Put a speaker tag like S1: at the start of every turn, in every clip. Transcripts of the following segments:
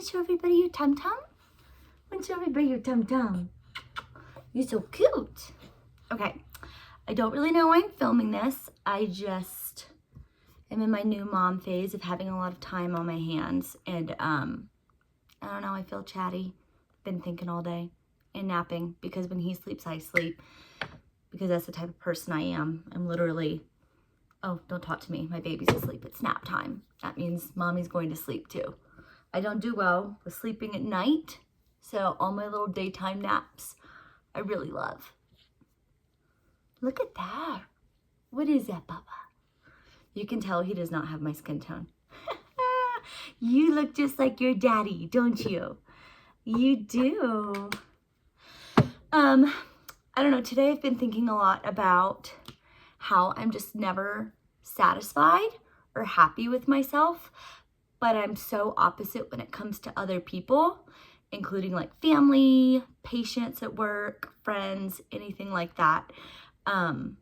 S1: to show everybody your tum-tum? Want to show everybody your tum-tum? You're so cute. Okay, I don't really know why I'm filming this. I just am in my new mom phase of having a lot of time on my hands. And I don't know, I feel chatty. Been thinking all day and napping because when he sleeps, I sleep. Because that's the type of person I am. I'm literally, oh, don't talk to me. My baby's asleep. It's nap time. That means mommy's going to sleep too. I don't do well with sleeping at night. So all my little daytime naps, I really love. Look at that. What is that, Bubba? You can tell he does not have my skin tone. You look just like your daddy, don't you? You do. I don't know, today I've been thinking a lot about how I'm just never satisfied or happy with myself, but I'm so opposite when it comes to other people, including like family, patients at work, friends, anything like that. I'm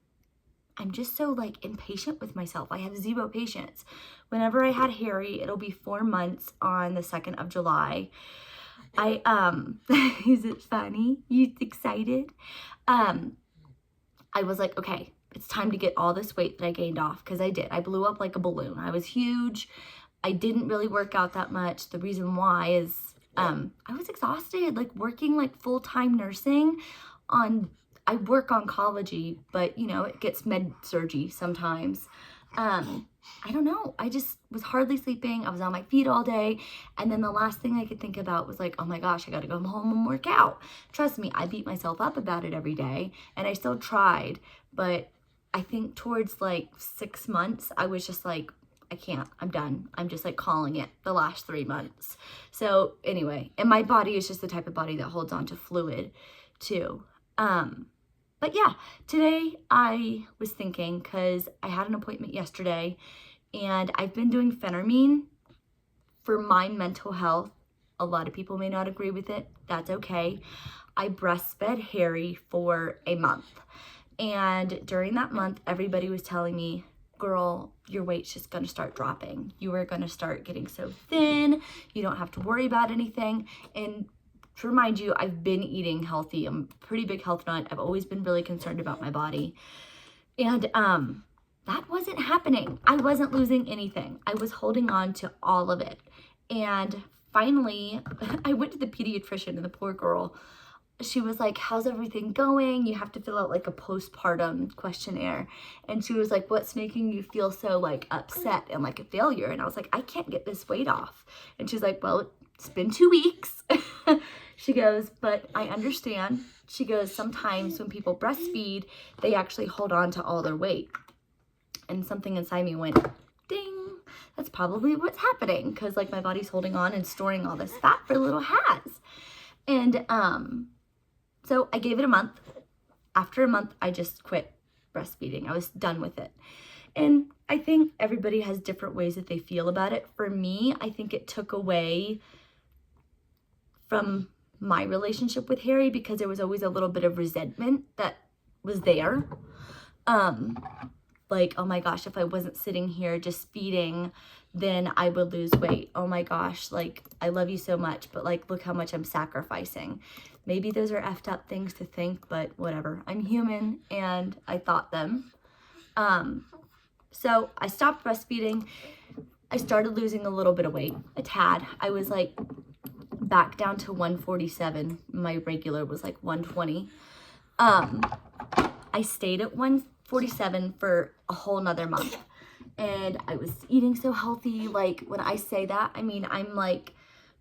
S1: just so like impatient with myself. I have zero patience. Whenever I had Harry, it'll be 4 months on the 2nd of July. Is it funny? You excited? I was like, okay, it's time to get all this weight that I gained off, because I did. I blew up like a balloon. I was huge. I didn't really work out that much. The reason why is I was exhausted, like working like full-time nursing on, I work oncology, but you know, it gets med-surgy sometimes. I don't know. I just was hardly sleeping. I was on my feet all day. And then the last thing I could think about was like, oh my gosh, I got to go home and work out. Trust me, I beat myself up about it every day and I still tried. But I think towards like 6 months, I was just like, I can't, I'm done. I'm just like calling it the last 3 months. So anyway, and my body is just the type of body that holds on to fluid too. But yeah, today I was thinking, because I had an appointment yesterday and I've been doing phentermine for my mental health. A lot of people may not agree with it. That's okay. I breastfed Harry for a month. And during that month, everybody was telling me, girl, your weight's just going to start dropping. You are going to start getting so thin. You don't have to worry about anything. And to remind you, I've been eating healthy. I'm a pretty big health nut. I've always been really concerned about my body. And that wasn't happening. I wasn't losing anything. I was holding on to all of it. And finally, I went to the pediatrician, and the poor girl, she was like, how's everything going? You have to fill out like a postpartum questionnaire. And she was like, what's making you feel so like upset and like a failure? And I was like, I can't get this weight off. And she's like, well, it's been 2 weeks. She goes, but I understand. She goes, sometimes when people breastfeed, they actually hold on to all their weight. And something inside me went, ding, that's probably what's happening. Because like my body's holding on and storing all this fat for little has. And so I gave it a month. After a month, I just quit breastfeeding. I was done with it. And I think everybody has different ways that they feel about it. For me, I think it took away from my relationship with Harry, because there was always a little bit of resentment that was there. Like, oh my gosh, if I wasn't sitting here just feeding, then I would lose weight. Oh my gosh, like, I love you so much, but like, look how much I'm sacrificing. Maybe those are effed up things to think, but whatever. I'm human and I thought them. So I stopped breastfeeding. I started losing a little bit of weight, a tad. I was like back down to 147. My regular was like 120. I stayed at 147 for a whole nother month. And I was eating so healthy. Like, when I say that, I mean, I'm like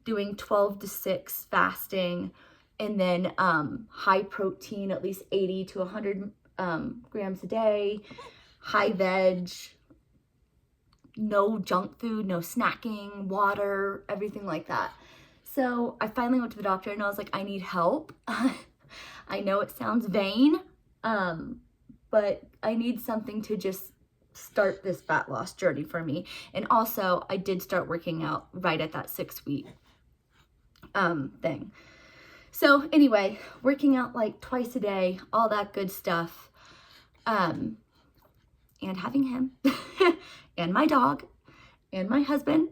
S1: doing 12 to 6 fasting, and then high protein, at least 80 to 100 grams a day, high veg, no junk food, no snacking, water, everything like that. So I finally went to the doctor and I was like, I need help. I know it sounds vain, but I need something to just start this fat loss journey for me. And also, I did start working out right at that 6-week thing. So anyway, working out like twice a day, all that good stuff. And having him and my dog and my husband.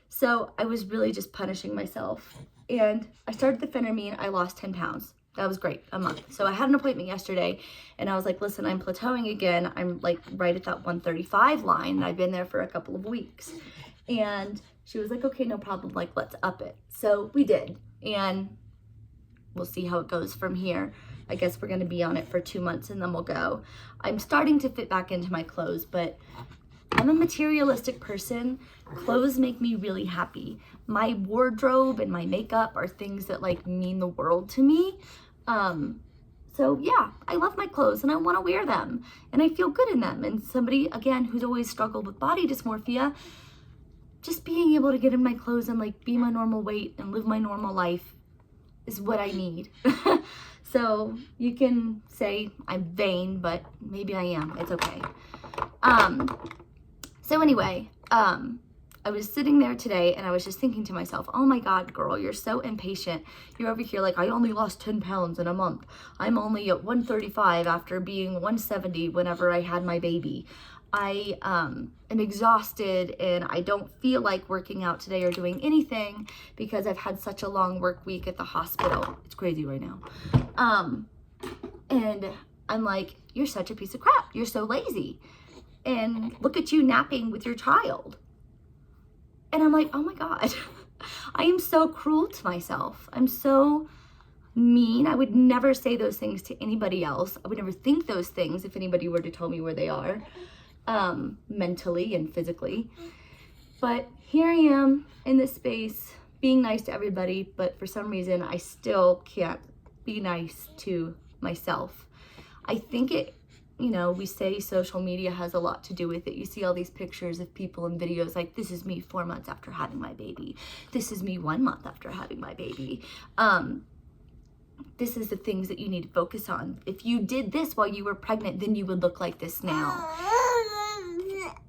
S1: So I was really just punishing myself. And I started the phentermine. I lost 10 pounds. That was great, a month. So I had an appointment yesterday and I was like, listen, I'm plateauing again. I'm like right at that 135 line. And I've been there for a couple of weeks. And she was like, okay, no problem. Like, let's up it. So we did. And we'll see how it goes from here. I guess we're going to be on it for 2 months and then we'll go. I'm starting to fit back into my clothes, but I'm a materialistic person. Clothes make me really happy. My wardrobe and my makeup are things that like mean the world to me. So yeah, I love my clothes and I want to wear them and I feel good in them. And somebody, again, who's always struggled with body dysmorphia, just being able to get in my clothes and like be my normal weight and live my normal life is what I need. So you can say I'm vain, but maybe I am. It's okay. So anyway, I was sitting there today and I was just thinking to myself, oh my God, girl, you're so impatient. You're over here like, I only lost 10 pounds in a month. I'm only at 135 after being 170 whenever I had my baby. I am exhausted and I don't feel like working out today or doing anything because I've had such a long work week at the hospital. It's crazy right now. And I'm like, you're such a piece of crap. You're so lazy. And look at you napping with your child. And I'm like, oh my God, I am so cruel to myself. I'm so mean. I would never say those things to anybody else. I would never think those things if anybody were to tell me where they are, mentally and physically. But here I am in this space being nice to everybody, but for some reason I still can't be nice to myself. I think it, you know, we say social media has a lot to do with it. You see all these pictures of people and videos like, this is me 4 months after having my baby. This is me 1 month after having my baby. This is the things that you need to focus on. If you did this while you were pregnant, then you would look like this now.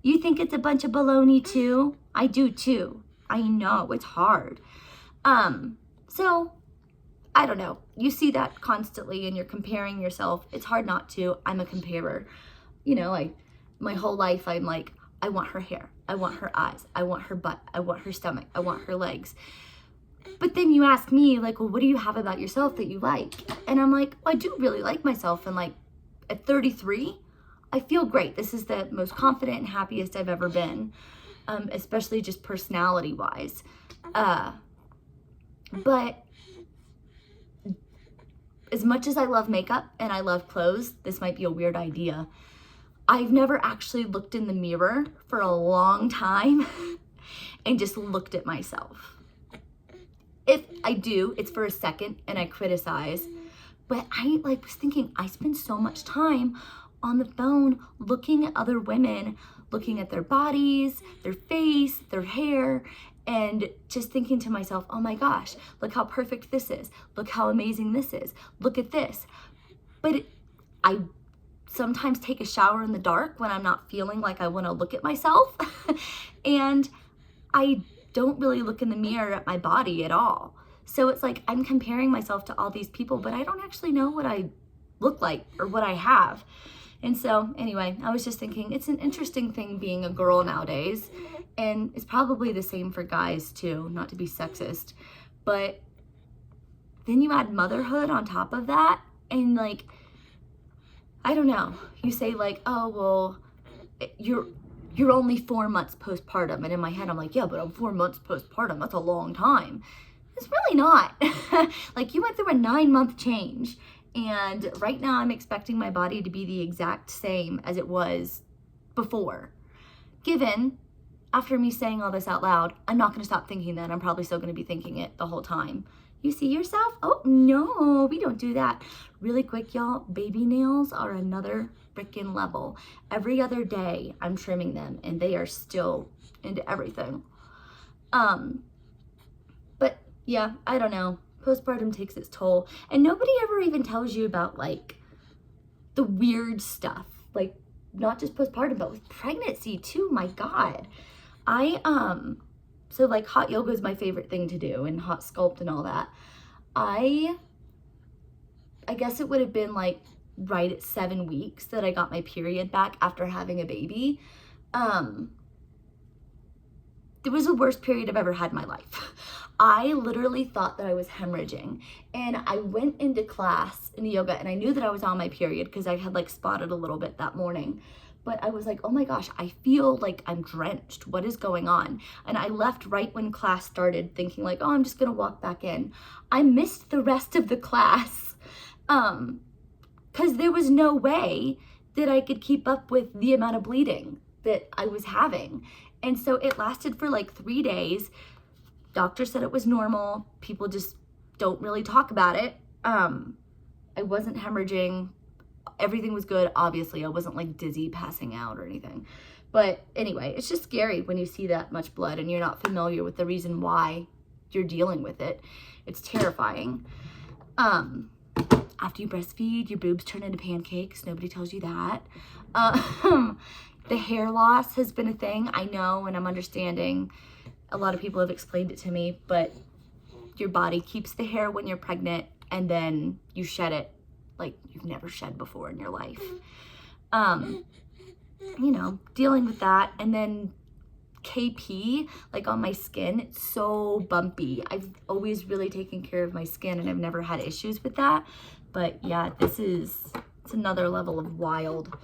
S1: You think it's a bunch of baloney too? I do too. I know, it's hard. So I don't know. You see that constantly and you're comparing yourself. It's hard not to. I'm a comparer. You know, my whole life I'm like, I want her hair. I want her eyes. I want her butt. I want her stomach. I want her legs. But then you ask me like, well, what do you have about yourself that you like? And I'm like, well, I do really like myself. And like at 33, I feel great. This is the most confident and happiest I've ever been, especially just personality wise. But as much as I love makeup and I love clothes, this might be a weird idea. I've never actually looked in the mirror for a long time and just looked at myself. If I do, it's for a second and I criticize. But I like was thinking, I spend so much time on the phone looking at other women, looking at their bodies, their face, their hair, and just thinking to myself, oh my gosh, look how perfect this is. Look how amazing this is. Look at this. But I sometimes take a shower in the dark when I'm not feeling like I want to look at myself. And I don't really look in the mirror at my body at all. So it's like I'm comparing myself to all these people, but I don't actually know what I look like or what I have. And so anyway, I was just thinking it's an interesting thing being a girl nowadays, and it's probably the same for guys too, not to be sexist, but then you add motherhood on top of that, and like, I don't know, you say like, oh, well, you're only 4 months postpartum, and in my head I'm like, yeah, but I'm 4 months postpartum, that's a long time. It's really not. Like, you went through a 9-month change. And right now I'm expecting my body to be the exact same as it was before. Given, after me saying all this out loud, I'm not going to stop thinking that. I'm probably still going to be thinking it the whole time. You see yourself? Oh, no, we don't do that. Really quick, y'all, baby nails are another freaking level. Every other day I'm trimming them and they are still into everything. But yeah, I don't know. Postpartum takes its toll, and nobody ever even tells you about like the weird stuff, like not just postpartum, but with pregnancy too. My God. So like hot yoga is my favorite thing to do, and hot sculpt and all that. I guess it would have been like right at 7 weeks that I got my period back after having a baby. it was the worst period I've ever had in my life. I literally thought that I was hemorrhaging, and I went into class in yoga and I knew that I was on my period because I had like spotted a little bit that morning. But I was like, oh my gosh, I feel like I'm drenched. What is going on? And I left right when class started thinking like, oh, I'm just gonna walk back in. I missed the rest of the class because there was no way that I could keep up with the amount of bleeding that I was having. And so it lasted for like 3 days. Doctor said it was normal. People just don't really talk about it. I wasn't hemorrhaging. Everything was good. Obviously, I wasn't like dizzy, passing out or anything. But anyway, it's just scary when you see that much blood and you're not familiar with the reason why you're dealing with it. It's terrifying. After you breastfeed, your boobs turn into pancakes. Nobody tells you that. The hair loss has been a thing. I know, and I'm understanding. A lot of people have explained it to me, but your body keeps the hair when you're pregnant and then you shed it like you've never shed before in your life. You know, dealing with that. And then KP, like on my skin, it's so bumpy. I've always really taken care of my skin and I've never had issues with that. But yeah, it's another level of wild.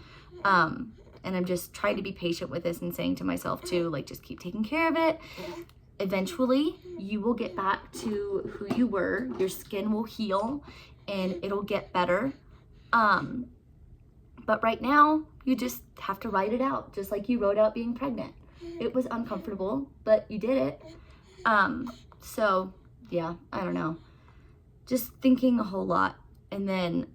S1: And I'm just trying to be patient with this and saying to myself too, like, just keep taking care of it. Eventually, you will get back to who you were. Your skin will heal and it'll get better. But right now, you just have to write it out, just like you wrote out being pregnant. It was uncomfortable, but you did it. So yeah, I don't know. Just thinking a whole lot. And then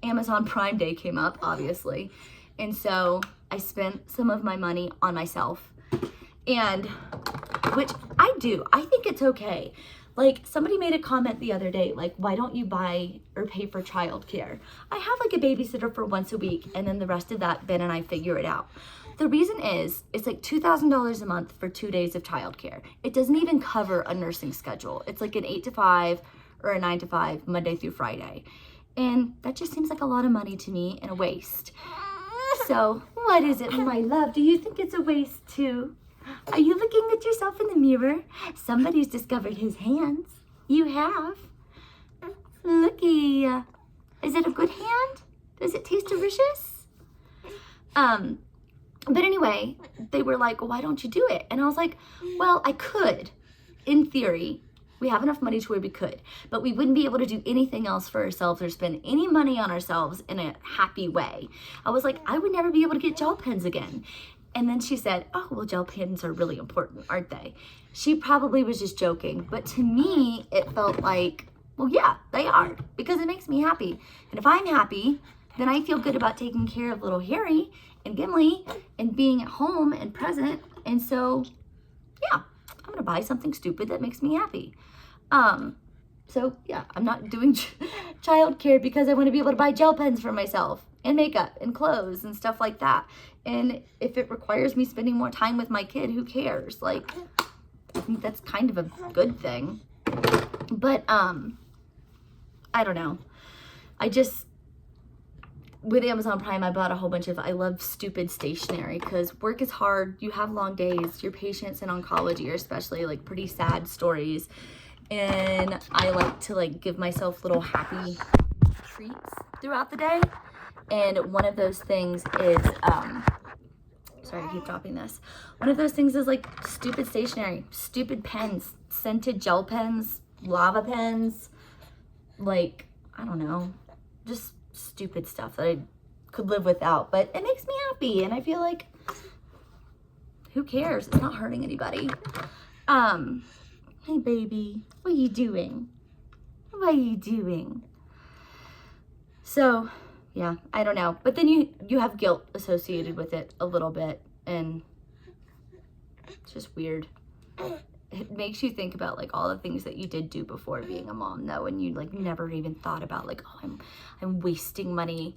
S1: Amazon Prime Day came up, obviously. And so I spent some of my money on myself, and which I do. I think it's okay. Like, somebody made a comment the other day, like, why don't you buy or pay for childcare? I have like a babysitter for once a week, and then the rest of that, Ben and I figure it out. The reason is, it's like $2,000 a month for 2 days of childcare. It doesn't even cover a nursing schedule. It's like an 8 to 5 or a 9 to 5, Monday through Friday. And that just seems like a lot of money to me and a waste. So, what is it, my love? Do you think it's a waste too? Are you looking at yourself in the mirror? Somebody's discovered his hands. You have. Looky. Is it a good hand? Does it taste delicious? But anyway, they were like, well, why don't you do it? And I was like, well, I could, in theory. We have enough money to where we could, but we wouldn't be able to do anything else for ourselves or spend any money on ourselves in a happy way. I was like, I would never be able to get gel pens again. And then she said, oh, well, gel pens are really important, aren't they? She probably was just joking, but to me, it felt like, well, yeah, they are, because it makes me happy. And if I'm happy, then I feel good about taking care of little Harry and Gimli and being at home and present. And so, yeah, I'm gonna buy something stupid that makes me happy. So yeah, I'm not doing childcare because I want to be able to buy gel pens for myself and makeup and clothes and stuff like that. And if it requires me spending more time with my kid, who cares? Like, I think that's kind of a good thing. But I don't know. With Amazon Prime, I bought a whole bunch of, I love stupid stationery because work is hard. You have long days. Your patients in oncology are especially like pretty sad stories. And I like to like give myself little happy treats throughout the day. And one of those things is, sorry, I keep dropping this. One of those things is like stupid stationery, stupid pens, scented gel pens, lava pens, like, I don't know, just stupid stuff that I could live without, but it makes me happy. And I feel like, who cares? It's not hurting anybody. Hey baby, what are you doing? What are you doing? So, yeah, I don't know. But then you have guilt associated with it a little bit, and it's just weird. It makes you think about like all the things that you did do before being a mom though, and you like never even thought about like, oh, I'm wasting money.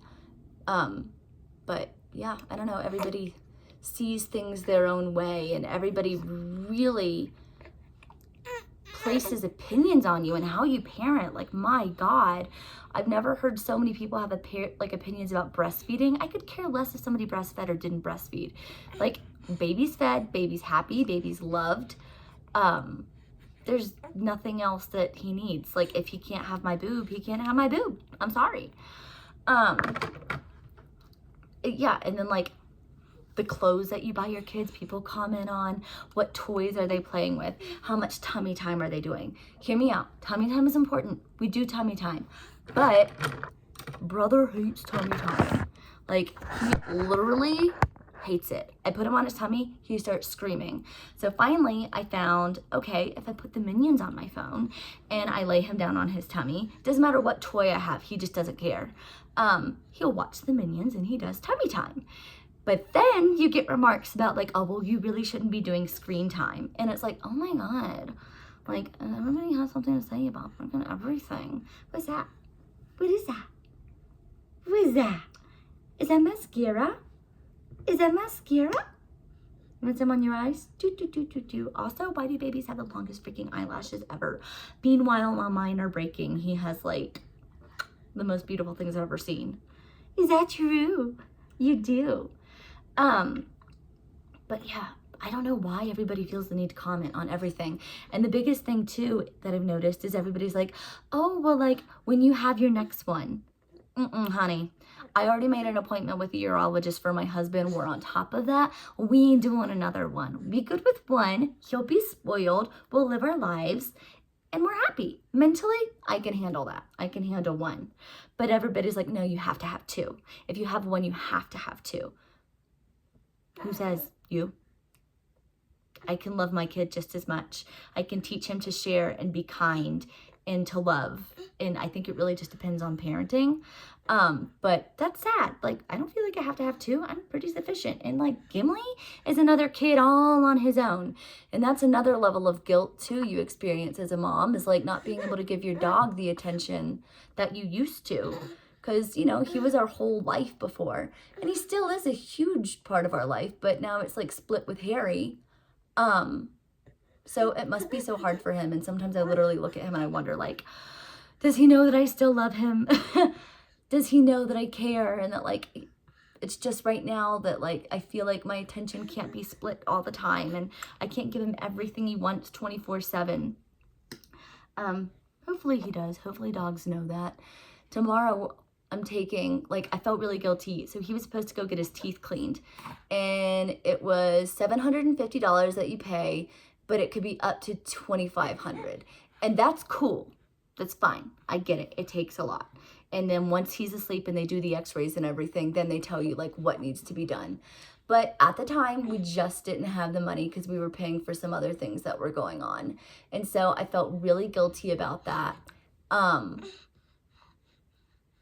S1: But yeah, I don't know, everybody sees things their own way, and everybody really places opinions on you and how you parent. Like, my God, I've never heard so many people have opinions about breastfeeding. I could care less if somebody breastfed or didn't breastfeed. Like, baby's fed, baby's happy, baby's loved. There's nothing else that he needs. Like, if he can't have my boob, he can't have my boob. I'm sorry. Yeah, and then like the clothes that you buy your kids, people comment on what toys are they playing with, how much tummy time are they doing. Hear me out. Tummy time is important. We do tummy time, but brother hates tummy time. Like, he literally hates it. I put him on his tummy, he starts screaming. So finally I found, okay, if I put the Minions on my phone and I lay him down on his tummy, doesn't matter what toy I have, he just doesn't care. He'll watch the Minions and he does tummy time. But then you get remarks about like, oh, well, you really shouldn't be doing screen time. And it's like, oh my God, like, everybody has something to say about freaking everything. What's that? What is that? What is that? Is that mascara? Is that mascara? You want some on your eyes? Do. Also, why do babies have the longest freaking eyelashes ever? Meanwhile, while mine are breaking, he has like the most beautiful things I've ever seen. Is that true? You do. But yeah, I don't know why everybody feels the need to comment on everything. And the biggest thing too that I've noticed is everybody's like, oh, well, like when you have your next one. Honey, I already made an appointment with a urologist for my husband. We're on top of that. We ain't doing another one. Be good with one. He'll be spoiled. We'll live our lives and we're happy. Mentally, I can handle that. I can handle one. But everybody's like, no, you have to have two. If you have one, you have to have two. Who says? You? I can love my kid just as much. I can teach him to share and be kind and to love. And I think it really just depends on parenting. But that's sad. Like, I don't feel like I have to have two. I'm pretty sufficient. And like Gimli is another kid all on his own. And that's another level of guilt too you experience as a mom, is like not being able to give your dog the attention that you used to. Because, you know, he was our whole life before. And he still is a huge part of our life. But now it's like split with Harry. So it must be so hard for him. And sometimes I literally look at him and I wonder, like, does he know that I still love him? Does he know that I care? And that, like, it's just right now that, like, I feel like my attention can't be split all the time. And I can't give him everything he wants 24/7. Hopefully he does. Hopefully dogs know that. Tomorrow I'm taking, like, I felt really guilty. So he was supposed to go get his teeth cleaned. And it was $750 that you pay, but it could be up to $2,500. And that's cool. That's fine. I get it. It takes a lot. And then once he's asleep and they do the x-rays and everything, then they tell you like what needs to be done. But at the time, we just didn't have the money because we were paying for some other things that were going on. And so I felt really guilty about that.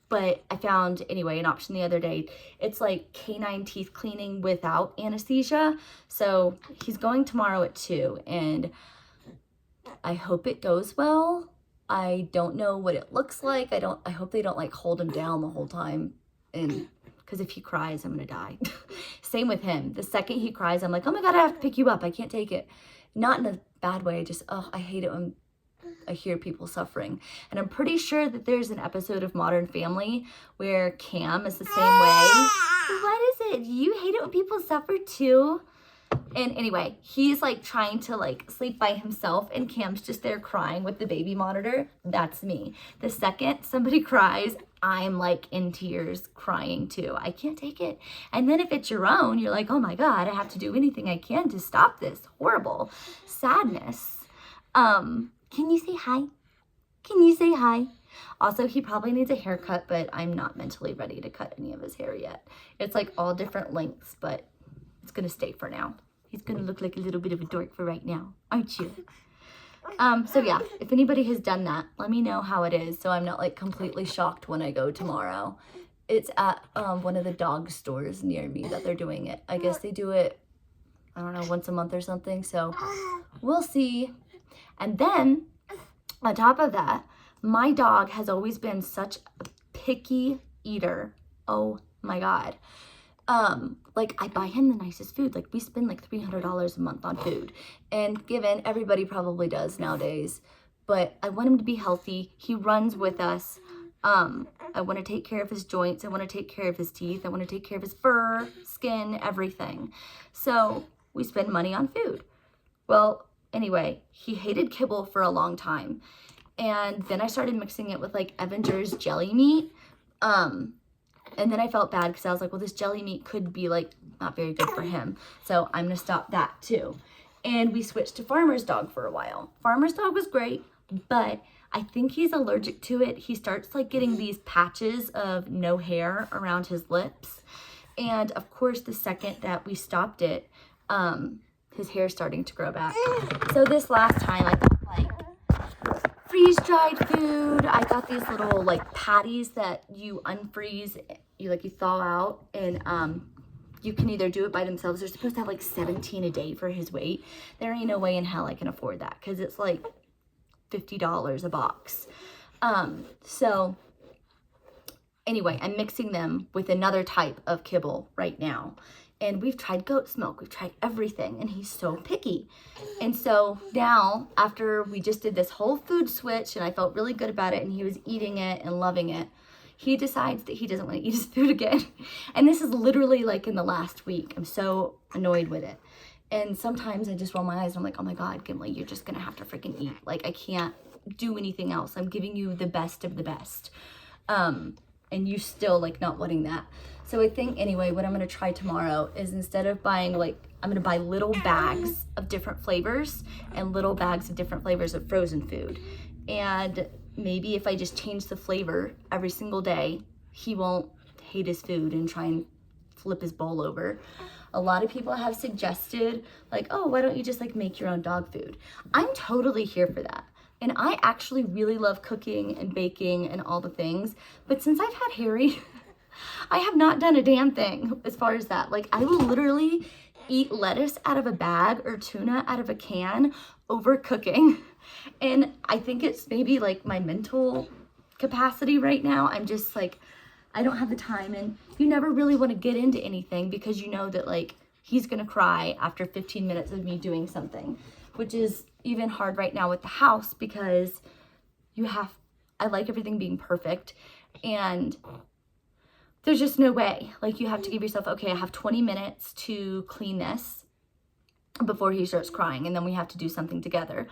S1: But I found, anyway, an option the other day. It's like canine teeth cleaning without anesthesia. So he's going tomorrow at 2, and I hope it goes well. I don't know what it looks like. I hope they don't like hold him down the whole time. And because if he cries, I'm going to die. Same with him. The second he cries, I'm like, oh my God, I have to pick you up. I can't take it. Not in a bad way. Just, oh, I hate it when I hear people suffering. And I'm pretty sure that there's an episode of Modern Family where Cam is the same way. What is it? Do you hate it when people suffer too? And anyway, he's like trying to like sleep by himself and Cam's just there crying with the baby monitor. That's me. The second somebody cries, I'm like in tears crying too. I can't take it. And then if it's your own, you're like, oh my God, I have to do anything I can to stop this horrible sadness. Can you say hi? Can you say hi? Also, he probably needs a haircut, but I'm not mentally ready to cut any of his hair yet. It's like all different lengths, but it's going to stay for now. He's going to look like a little bit of a dork for right now, aren't you? So yeah, if anybody has done that, let me know how it is so I'm not like completely shocked when I go tomorrow. It's at one of the dog stores near me that they're doing it. I guess they do it, I don't know, once a month or something. So we'll see. And then on top of that, my dog has always been such a picky eater. Oh my God. Like I buy him the nicest food. Like we spend like $300 a month on food, and given everybody probably does nowadays, but I want him to be healthy. He runs with us. I want to take care of his joints. I want to take care of his teeth. I want to take care of his fur, skin, everything. So we spend money on food. Well, anyway, he hated kibble for a long time. And then I started mixing it with like Avenger's jelly meat. And then I felt bad because I was like, well, this jelly meat could be like not very good for him. So I'm going to stop that too. And we switched to Farmer's Dog for a while. Farmer's Dog was great, but I think he's allergic to it. He starts like getting these patches of no hair around his lips. And of course, the second that we stopped it, his hair's starting to grow back. So this last time I got like freeze-dried food. I got these little like patties that you unfreeze, you thaw out, and you can either do it by themselves. They're supposed to have like 17 a day for his weight. There ain't no way in hell I can afford that because it's like $50 a box. So anyway, I'm mixing them with another type of kibble right now. And we've tried goat's milk. We've tried everything. And he's so picky. And so now, after we just did this whole food switch, and I felt really good about it, and he was eating it and loving it, he decides that he doesn't want to eat his food again. And this is literally like in the last week. I'm so annoyed with it. And sometimes I just roll my eyes and I'm like, oh my God, Gimli, you're just going to have to freaking eat. Like, I can't do anything else. I'm giving you the best of the best. And you still like not wanting that. So I think anyway, what I'm going to try tomorrow is instead of buying I'm going to buy little bags of different flavors and little bags of different flavors of frozen food. And maybe if I just change the flavor every single day, he won't hate his food and try and flip his bowl over. A lot of people have suggested like, oh, why don't you just like make your own dog food? I'm totally here for that. And I actually really love cooking and baking and all the things. But since I've had Harry, I have not done a damn thing as far as that. Like, I will literally eat lettuce out of a bag or tuna out of a can over cooking. And I think it's maybe like my mental capacity right now. I'm just like, I don't have the time. And you never really want to get into anything because you know that like he's going to cry after 15 minutes of me doing something, which is even hard right now with the house because I like everything being perfect. And there's just no way. Like, you have to give yourself, okay, I have 20 minutes to clean this before he starts crying. And then we have to do something together.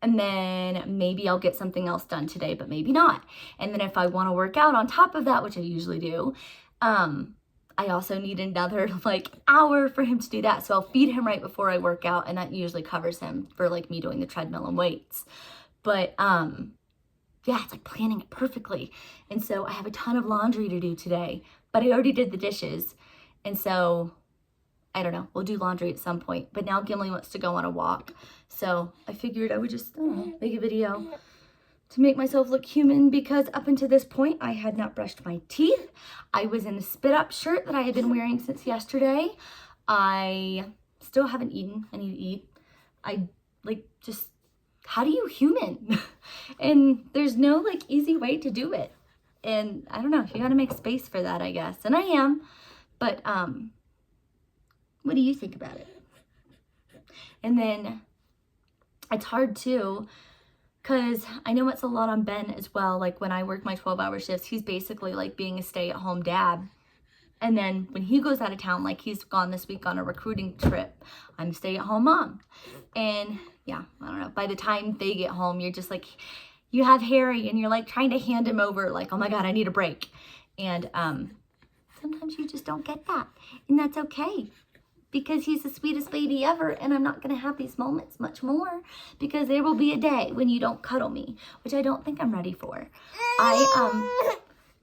S1: And then maybe I'll get something else done today, but maybe not. And then if I want to work out on top of that, which I usually do, I also need another like hour for him to do that. So I'll feed him right before I work out. And that usually covers him for like me doing the treadmill and weights. But, yeah, it's like planning it perfectly. And so I have a ton of laundry to do today, but I already did the dishes. And so I don't know, we'll do laundry at some point. But now Gimli wants to go on a walk. So I figured I would just make a video to make myself look human because up until this point, I had not brushed my teeth. I was in a spit up shirt that I had been wearing since yesterday. I still haven't eaten. I need to eat. How do you human? And there's no like easy way to do it. And I don't know, you gotta make space for that, I guess. And I am, but what do you think about it? And then it's hard too, because I know it's a lot on Ben as well. Like when I work my 12-hour shifts, he's basically like being a stay-at-home dad. And then when he goes out of town, like he's gone this week on a recruiting trip, I'm a stay-at-home mom. And yeah, I don't know. By the time they get home, you're just like, you have Harry and you're like trying to hand him over like, oh my God, I need a break. And sometimes you just don't get that. And that's okay because he's the sweetest baby ever. And I'm not going to have these moments much more because there will be a day when you don't cuddle me, which I don't think I'm ready for. I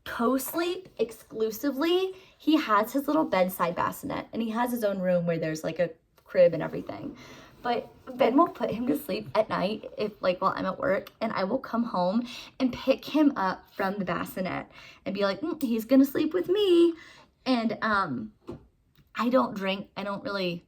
S1: co-sleep exclusively. He has his little bedside bassinet and he has his own room where there's like a crib and everything. But Ben will put him to sleep at night while I'm at work, and I will come home and pick him up from the bassinet and be like, he's gonna sleep with me. And I don't drink. I don't really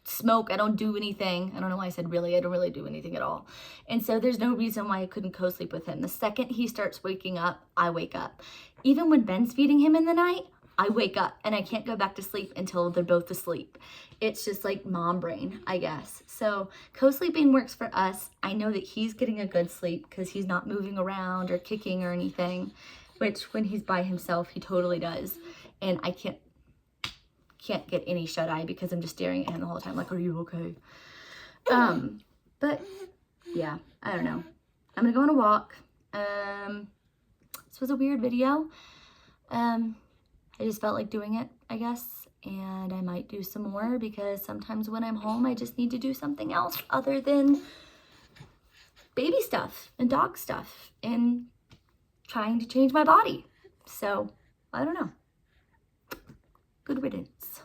S1: smoke. I don't do anything. I don't know why I said really. I don't really do anything at all. And so there's no reason why I couldn't co-sleep with him. The second he starts waking up, I wake up. Even when Ben's feeding him in the night, I wake up and I can't go back to sleep until they're both asleep. It's just like mom brain, I guess. So co-sleeping works for us. I know that he's getting a good sleep because he's not moving around or kicking or anything, which when he's by himself, he totally does. And I can't get any shut-eye because I'm just staring at him the whole time like, are you okay? But yeah, I don't know. I'm gonna go on a walk. This was a weird video. I just felt like doing it, I guess, and I might do some more because sometimes when I'm home I just need to do something else other than baby stuff and dog stuff and trying to change my body. So I don't know. Good riddance.